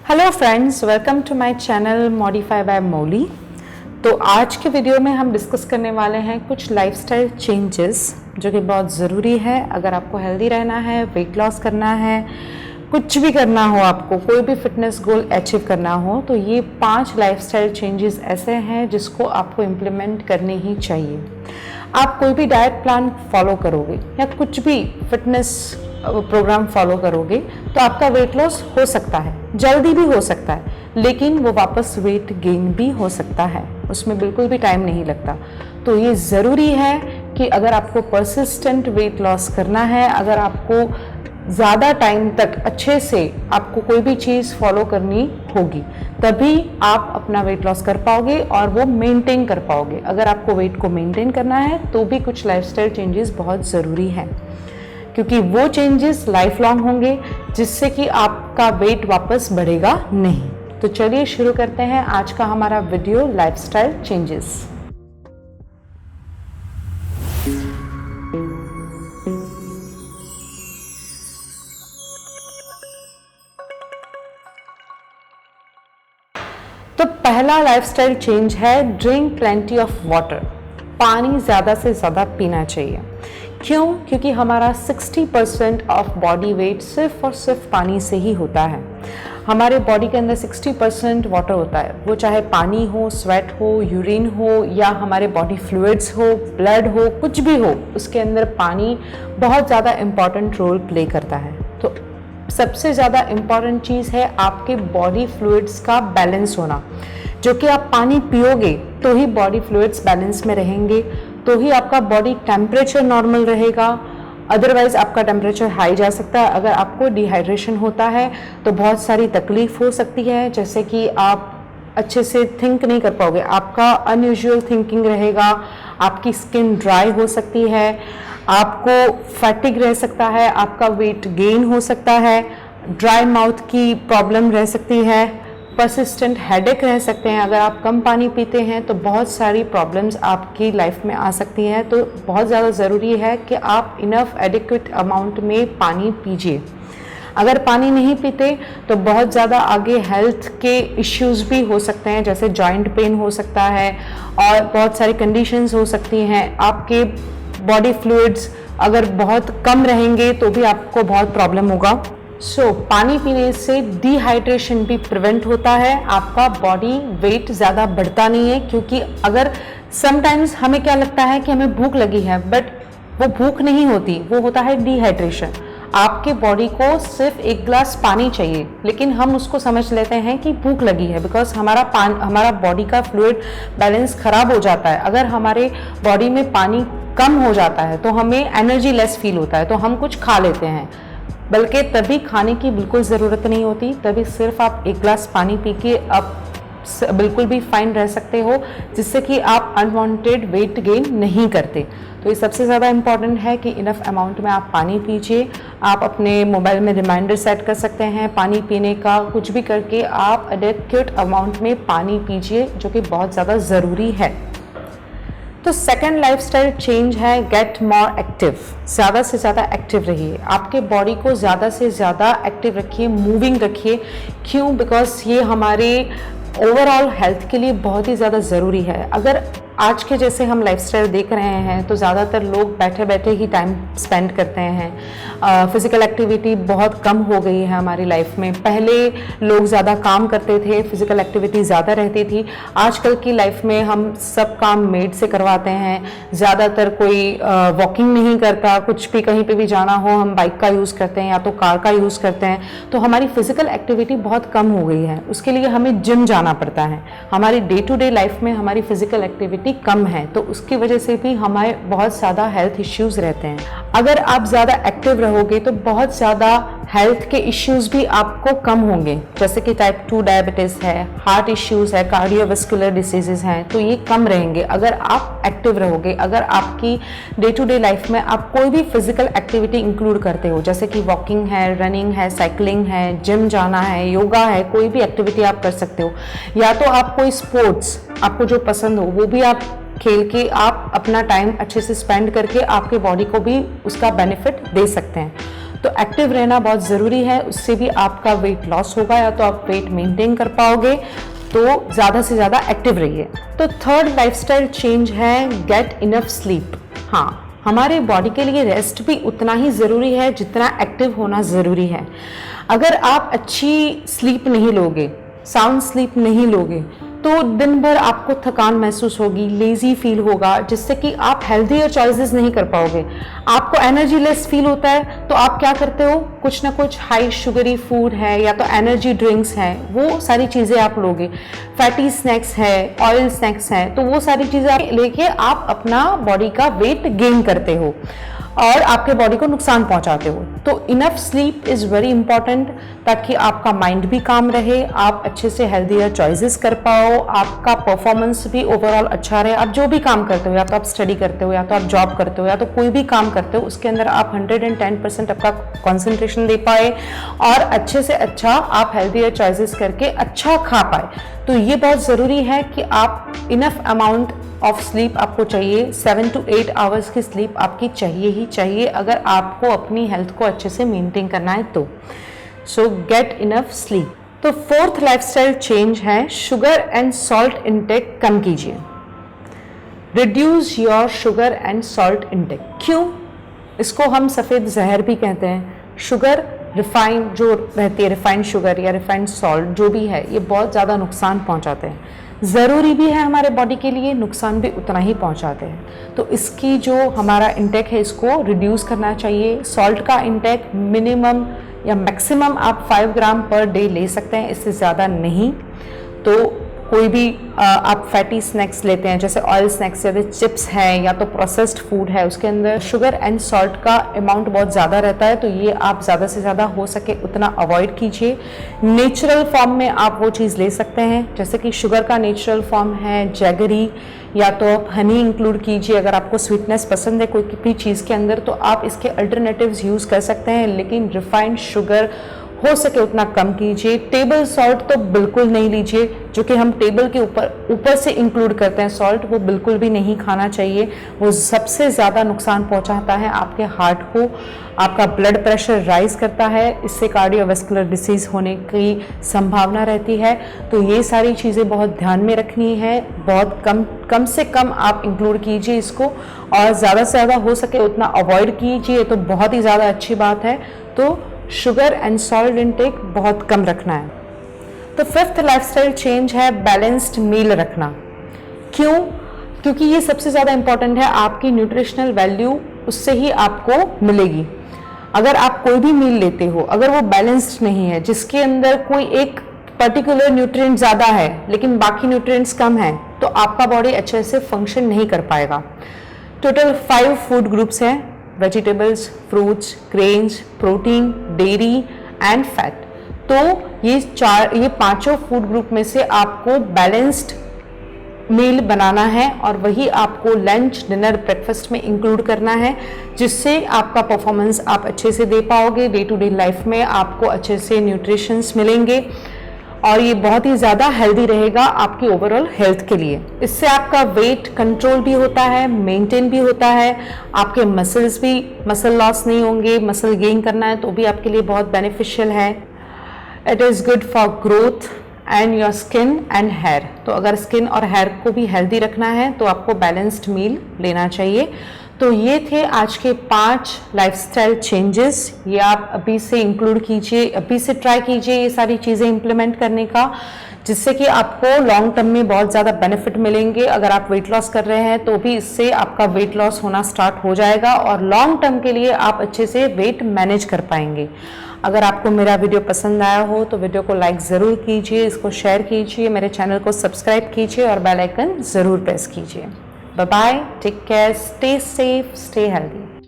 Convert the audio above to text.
Hello friends, welcome to my channel modify by Mauli. तो आज के वीडियो में हम डिस्कस करने वाले हैं कुछ लाइफस्टाइल चेंजेस जो कि बहुत ज़रूरी है अगर आपको हेल्दी रहना है, वेट लॉस करना है, कुछ भी करना हो, आपको कोई भी फिटनेस गोल अचीव करना हो, तो ये 5 लाइफस्टाइल चेंजेस ऐसे हैं जिसको आपको इम्प्लीमेंट करने ही चाहिए। आप कोई भी डाइट प्लान फॉलो करोगे या कुछ भी फिटनेस प्रोग्राम फॉलो करोगे तो आपका वेट लॉस हो सकता है, जल्दी भी हो सकता है, लेकिन वो वापस वेट गेन भी हो सकता है, उसमें बिल्कुल भी टाइम नहीं लगता। तो ये ज़रूरी है कि अगर आपको परसिस्टेंट वेट लॉस करना है, अगर आपको ज़्यादा टाइम तक अच्छे से आपको कोई भी चीज़ फॉलो करनी होगी, तभी आप अपना वेट लॉस कर पाओगे और वो मेंटेन कर पाओगे। अगर आपको वेट को मेंटेन करना है तो भी कुछ लाइफस्टाइल चेंजेस बहुत ज़रूरी हैं, क्योंकि वो चेंजेस लाइफ लॉन्ग होंगे जिससे कि आपका वेट वापस बढ़ेगा नहीं। तो चलिए शुरू करते हैं आज का हमारा वीडियो लाइफस्टाइल चेंजेस। तो पहला लाइफस्टाइल चेंज है ड्रिंक प्लेंटी ऑफ वाटर। पानी ज़्यादा से ज़्यादा पीना चाहिए। क्यों? क्योंकि हमारा 60% ऑफ बॉडी वेट सिर्फ और सिर्फ पानी से ही होता है। हमारे बॉडी के अंदर 60% वाटर होता है, वो चाहे पानी हो, स्वेट हो, यूरिन हो या हमारे बॉडी फ्लूइड्स हो, ब्लड हो, कुछ भी हो, उसके अंदर पानी बहुत ज़्यादा इम्पॉर्टेंट रोल प्ले करता है। तो सबसे ज़्यादा इम्पॉर्टेंट चीज़ है आपके बॉडी फ्लूइड्स का बैलेंस होना। जो कि आप पानी पियोगे तो ही बॉडी फ्लूइड्स बैलेंस में रहेंगे, तो ही आपका बॉडी टेम्परेचर नॉर्मल रहेगा। अदरवाइज आपका टेम्परेचर हाई जा सकता है। अगर आपको डिहाइड्रेशन होता है तो बहुत सारी तकलीफ हो सकती है, जैसे कि आप अच्छे से थिंक नहीं कर पाओगे, आपका अनयूजुअल थिंकिंग रहेगा, आपकी स्किन ड्राई हो सकती है, आपको फैटिग रह सकता है, आपका वेट गेन हो सकता है, ड्राई माउथ की प्रॉब्लम रह सकती है, परसिस्टेंट हेडेक रह सकते हैं। अगर आप कम पानी पीते हैं तो बहुत सारी प्रॉब्लम्स आपकी लाइफ में आ सकती हैं। तो बहुत ज़्यादा ज़रूरी है कि आप इनफ एडिक्वेट अमाउंट में पानी पीजिए। अगर पानी नहीं पीते तो बहुत ज़्यादा आगे हेल्थ के इश्यूज भी हो सकते हैं, जैसे जॉइंट पेन हो सकता है और बहुत सारी कंडीशंस हो सकती हैं। आपके बॉडी फ्लूइड्स अगर बहुत कम रहेंगे तो भी आपको बहुत प्रॉब्लम होगा। पानी पीने से डिहाइड्रेशन भी प्रिवेंट होता है, आपका बॉडी वेट ज़्यादा बढ़ता नहीं है। क्योंकि अगर समटाइम्स हमें क्या लगता है कि हमें भूख लगी है, बट वो भूख नहीं होती, वो होता है डिहाइड्रेशन। आपके बॉडी को सिर्फ 1 गिलास पानी चाहिए, लेकिन हम उसको समझ लेते हैं कि भूख लगी है, बिकॉज हमारा बॉडी का फ्लूइड बैलेंस खराब हो जाता है। अगर हमारे बॉडी में पानी कम हो जाता है तो हमें एनर्जी लेस फील होता है, तो हम कुछ खा लेते हैं, बल्कि तभी खाने की बिल्कुल ज़रूरत नहीं होती। तभी सिर्फ आप 1 गिलास पानी पी के आप बिल्कुल भी फाइन रह सकते हो, जिससे कि आप अनवांटेड वेट गेन नहीं करते। तो ये सबसे ज़्यादा इम्पॉर्टेंट है कि इनफ अमाउंट में आप पानी पीजिए। आप अपने मोबाइल में रिमाइंडर सेट कर सकते हैं पानी पीने का, कुछ भी करके आप एडिक्वेट अमाउंट में पानी पीजिए, जो कि बहुत ज़्यादा ज़रूरी है। तो सेकेंड लाइफस्टाइल चेंज है गेट मोर एक्टिव। ज़्यादा से ज़्यादा एक्टिव रहिए, आपके बॉडी को ज़्यादा से ज़्यादा एक्टिव रखिए, मूविंग रखिए। क्यों? बिकॉज ये हमारे ओवरऑल हेल्थ के लिए बहुत ही ज़्यादा ज़रूरी है। अगर आज के जैसे हम लाइफस्टाइल देख रहे हैं तो ज़्यादातर लोग बैठे बैठे ही टाइम स्पेंड करते हैं। फिज़िकल एक्टिविटी बहुत कम हो गई है हमारी लाइफ में। पहले लोग ज़्यादा काम करते थे, फिज़िकल एक्टिविटी ज़्यादा रहती थी। आजकल की लाइफ में हम सब काम मेड से करवाते हैं, ज़्यादातर कोई वॉकिंग नहीं करता, कुछ भी कहीं पे भी जाना हो हम बाइक का यूज़ करते हैं या तो कार का यूज़ करते हैं। तो हमारी फिज़िकल एक्टिविटी बहुत कम हो गई है, उसके लिए हमें जिम जाना पड़ता है। हमारी डे टू डे लाइफ में हमारी फिज़िकल एक्टिविटी कम है, तो उसकी वजह से भी हमारे बहुत ज़्यादा हेल्थ इश्यूज रहते हैं। अगर आप ज़्यादा एक्टिव रहोगे तो बहुत ज़्यादा हेल्थ के इश्यूज भी आपको कम होंगे, जैसे कि टाइप 2 डायबिटीज़ है, हार्ट इश्यूज है, कार्डियोवास्कुलर डिसीजेज हैं, तो ये कम रहेंगे अगर आप एक्टिव रहोगे। अगर आपकी डे टू डे लाइफ में आप कोई भी फिजिकल एक्टिविटी इंक्लूड करते हो, जैसे कि वॉकिंग है, रनिंग है, साइकिलिंग है, जिम जाना है, योगा है, कोई भी एक्टिविटी आप कर सकते हो, या तो आप कोई स्पोर्ट्स आपको जो पसंद हो वो भी आप खेल के आप अपना टाइम अच्छे से स्पेंड करके आपके बॉडी को भी उसका बेनिफिट दे सकते हैं। तो एक्टिव रहना बहुत ज़रूरी है, उससे भी आपका वेट लॉस होगा या तो आप वेट मेंटेन कर पाओगे। तो ज़्यादा से ज़्यादा एक्टिव रहिए। तो थर्ड लाइफस्टाइल चेंज है गेट इनफ स्लीप। हाँ, हमारे बॉडी के लिए रेस्ट भी उतना ही ज़रूरी है जितना एक्टिव होना ज़रूरी है। अगर आप अच्छी स्लीप नहीं लोगे, साउंड स्लीप नहीं लोगे, तो दिन भर आपको थकान महसूस होगी, लेजी फील होगा, जिससे कि आप हेल्थियर चॉइसेस नहीं कर पाओगे। आपको एनर्जी लेस फील होता है तो आप क्या करते हो, कुछ ना कुछ हाई शुगरी फूड है या तो एनर्जी ड्रिंक्स हैं, वो सारी चीज़ें आप लोगे। फैटी स्नैक्स है, ऑयल स्नैक्स हैं, तो वो सारी चीज़ें लेके आप अपना बॉडी का वेट गेन करते हो और आपके बॉडी को नुकसान पहुंचाते हो। तो enough sleep is very important, ताकि आपका माइंड भी काम रहे, आप अच्छे से हेल्थियर चॉइसेस कर पाओ, आपका परफॉर्मेंस भी ओवरऑल अच्छा रहे। आप जो भी काम करते हो, या तो आप स्टडी करते हो, या तो आप जॉब करते हो, या तो कोई भी काम करते हो, उसके अंदर आप 110% आपका कॉन्सेंट्रेशन दे पाए और अच्छे से अच्छा आप हेल्थियर चॉइसेस करके अच्छा खा पाए। तो ये बहुत ज़रूरी है कि आप इनफ अमाउंट ऑफ स्लीप आपको चाहिए। 7 to 8 आवर्स की स्लीप आपकी चाहिए ही चाहिए अगर आपको अपनी हेल्थ को अच्छे से मेंटेन करना है तो। सो गेट इनफ स्लीप। तो फोर्थ लाइफस्टाइल चेंज है शुगर एंड सॉल्ट इंटेक कम कीजिए। Reduce your sugar and salt intake. क्यों? इसको हम सफ़ेद जहर भी कहते हैं। शुगर रिफाइंड जो रहती है, रिफाइंड शुगर या रिफाइंड सॉल्ट जो भी है, ये बहुत ज़्यादा नुकसान पहुंचाते हैं। ज़रूरी भी है हमारे बॉडी के लिए, नुकसान भी उतना ही पहुंचाते हैं। तो इसकी जो हमारा इंटेक है इसको रिड्यूस करना चाहिए। सॉल्ट का इंटेक मिनिमम या मैक्सिमम आप 5 ग्राम पर डे ले सकते हैं, इससे ज़्यादा नहीं। तो कोई भी आप फैटी स्नैक्स लेते हैं, जैसे ऑयल स्नैक्स जैसे चिप्स है या तो प्रोसेस्ड फूड है, उसके अंदर शुगर एंड सॉल्ट का अमाउंट बहुत ज़्यादा रहता है, तो ये आप ज़्यादा से ज़्यादा हो सके उतना अवॉइड कीजिए। नेचुरल फॉर्म में आप वो चीज़ ले सकते हैं, जैसे कि शुगर का नेचुरल फॉर्म है जैगरी, या तो आप हनी इंक्लूड कीजिए। अगर आपको स्वीटनेस पसंद है कोई भी चीज़ के अंदर तो आप इसके अल्टरनेटिव्स यूज़ कर सकते हैं, लेकिन रिफाइंड शुगर हो सके उतना कम कीजिए। टेबल सॉल्ट तो बिल्कुल नहीं लीजिए, जो कि हम टेबल के ऊपर से इंक्लूड करते हैं सॉल्ट, वो बिल्कुल भी नहीं खाना चाहिए। वो सबसे ज़्यादा नुकसान पहुंचाता है आपके हार्ट को, आपका ब्लड प्रेशर राइज करता है, इससे कार्डियोवैस्कुलर डिसीज़ होने की संभावना रहती है। तो ये सारी चीज़ें बहुत ध्यान में रखनी है, बहुत कम से कम आप इंक्लूड कीजिए इसको, और ज़्यादा से ज़्यादा हो सके उतना अवॉइड कीजिए, तो बहुत ही ज़्यादा अच्छी बात है। तो शुगर एंड सॉल्ट इंटेक बहुत कम रखना है। तो फिफ्थ लाइफस्टाइल चेंज है बैलेंस्ड मील रखना। क्यों? क्योंकि ये सबसे ज़्यादा इंपॉर्टेंट है, आपकी न्यूट्रिशनल वैल्यू उससे ही आपको मिलेगी। अगर आप कोई भी मील लेते हो, अगर वो बैलेंस्ड नहीं है, जिसके अंदर कोई एक पर्टिकुलर न्यूट्रिएंट ज़्यादा है लेकिन बाकी न्यूट्रिएंट्स कम हैं, तो आपका बॉडी अच्छे से फंक्शन नहीं कर पाएगा। टोटल 5 फूड ग्रुप्स हैं, vegetables, fruits, grains, protein, dairy and fat. तो ये पांचों फूड ग्रुप में से आपको बैलेंस्ड मील बनाना है और वही आपको लंच, डिनर, ब्रेकफास्ट में इंक्लूड करना है, जिससे आपका परफॉर्मेंस आप अच्छे से दे पाओगे। डे टू डे लाइफ में आपको अच्छे से न्यूट्रिशंस मिलेंगे और ये बहुत ही ज़्यादा हेल्दी रहेगा आपकी ओवरऑल हेल्थ के लिए। इससे आपका वेट कंट्रोल भी होता है, मेंटेन भी होता है, आपके मसल लॉस नहीं होंगे। मसल गेन करना है तो भी आपके लिए बहुत बेनिफिशियल है। It is good for growth and your skin and hair. तो अगर स्किन और हेयर को भी हेल्दी रखना है तो आपको बैलेंस्ड मील लेना चाहिए। तो ये थे आज के 5 लाइफस्टाइल चेंजेस। ये आप अभी से इंक्लूड कीजिए, अभी से ट्राई कीजिए ये सारी चीज़ें इंप्लीमेंट करने का, जिससे कि आपको लॉन्ग टर्म में बहुत ज़्यादा बेनिफिट मिलेंगे। अगर आप वेट लॉस कर रहे हैं तो भी इससे आपका वेट लॉस होना स्टार्ट हो जाएगा और लॉन्ग टर्म के लिए आप अच्छे से वेट मैनेज कर पाएंगे। अगर आपको मेरा वीडियो पसंद आया हो तो वीडियो को लाइक ज़रूर कीजिए, इसको शेयर कीजिए, मेरे चैनल को सब्सक्राइब कीजिए और बेल आइकन ज़रूर प्रेस कीजिए। Bye bye, take care, stay safe, stay healthy.